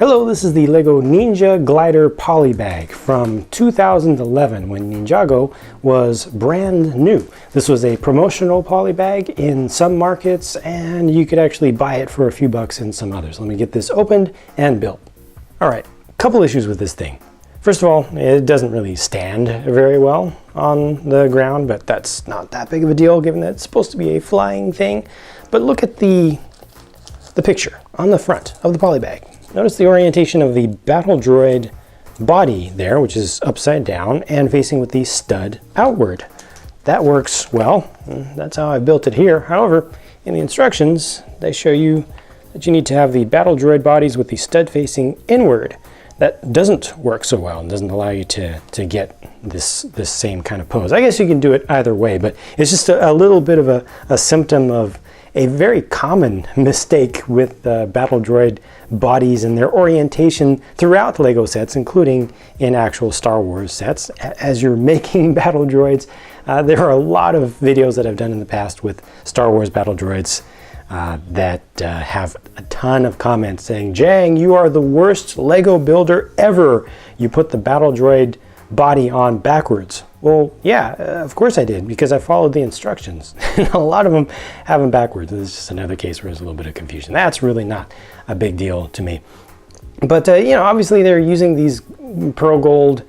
Hello, this is the LEGO Ninja Glider polybag from 2011 when Ninjago was brand new. This was a promotional polybag in some markets and you could actually buy it for a few bucks in some others. Let me get this opened and built. Alright, a couple issues with this thing. First of all, it doesn't really stand very well on the ground, but that's not that big of a deal given that it's supposed to be a flying thing. But look at the picture on the front of the polybag. Notice the orientation of the battle droid body there, which is upside down and facing with the stud outward. That works well. That's how I built it here. However, in the instructions, they show you that you need to have the battle droid bodies with the stud facing inward. That doesn't work so well and doesn't allow you to get this same kind of pose. I guess you can do it either way, but it's just a little bit of a symptom of a very common mistake with battle droid bodies and their orientation throughout the LEGO sets, including in actual Star Wars sets. As you're making battle droids, there are a lot of videos that I've done in the past with Star Wars battle droids that have a ton of comments saying, "JANG, you are the worst LEGO builder ever. You put the battle droid body on backwards." Well, yeah, of course I did, because I followed the instructions. A lot of them have them backwards. This is just another case where there's a little bit of confusion. That's really not a big deal to me. But, you know, obviously they're using these pearl gold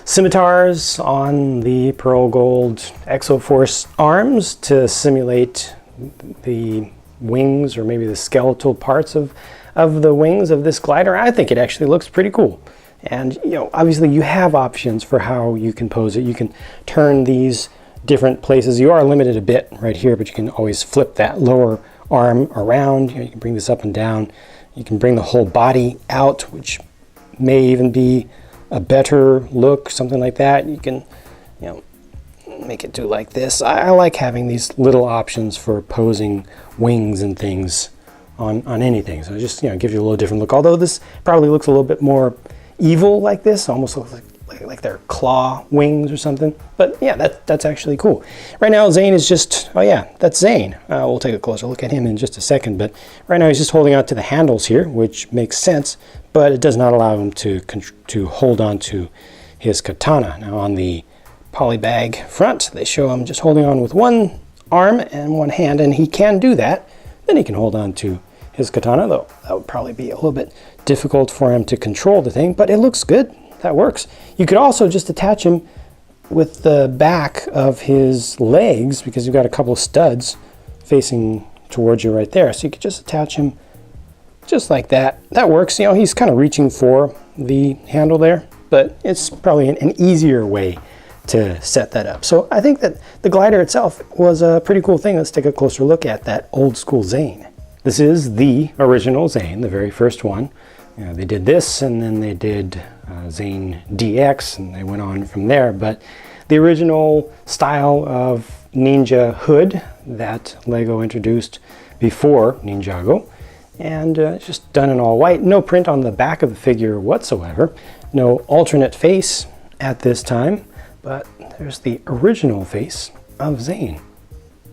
scimitars on the pearl gold Exoforce arms to simulate the wings, or maybe the skeletal parts of the wings of this glider. I think it actually looks pretty cool. And, you know, obviously you have options for how you can pose it. You can turn these different places. You are limited a bit right here, but you can always flip that lower arm around. You know, you can bring this up and down. You can bring the whole body out, which may even be a better look, something like that. You can, you know, make it do like this. I like having these little options for posing wings and things on anything. So it just, you know, gives you a little different look. Although this probably looks a little bit more evil like this, almost looks like they're claw wings or something. But yeah, that's actually cool. Right now Zane is just, oh yeah, that's Zane. We'll take a closer look at him in just a second, but right now he's just holding on to the handles here, which makes sense, but it does not allow him to hold on to his katana. Now on the polybag front, they show him just holding on with one arm and one hand, and he can do that. Then he can hold on to his katana, though that would probably be a little bit difficult for him to control the thing, but it looks good. That works. You could also just attach him with the back of his legs, because you've got a couple of studs facing towards you right there. So you could just attach him just like that. That works. You know, he's kind of reaching for the handle there, but it's probably an easier way to set that up. So I think that the glider itself was a pretty cool thing. Let's take a closer look at that old school Zane. This is the original Zane, the very first one. You know, they did this, and then they did Zane DX, and they went on from there. But the original style of ninja hood that LEGO introduced before Ninjago, and it's just done in all white. No print on the back of the figure whatsoever. No alternate face at this time, but there's the original face of Zane.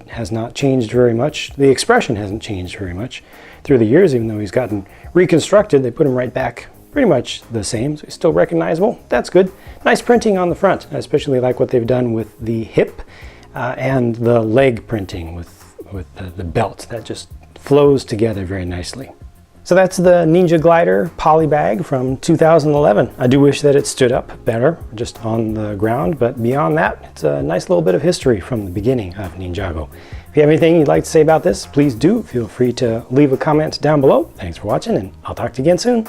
Has not changed very much. The expression hasn't changed very much through the years, even though he's gotten reconstructed. They put him right back pretty much the same, so he's still recognizable. That's good. Nice printing on the front. I especially like what they've done with the hip and the leg printing with the belt. That just flows together very nicely. So that's the Ninja Glider polybag from 2011. I do wish that it stood up better just on the ground, but beyond that, it's a nice little bit of history from the beginning of Ninjago. If you have anything you'd like to say about this, please do feel free to leave a comment down below. Thanks for watching, and I'll talk to you again soon.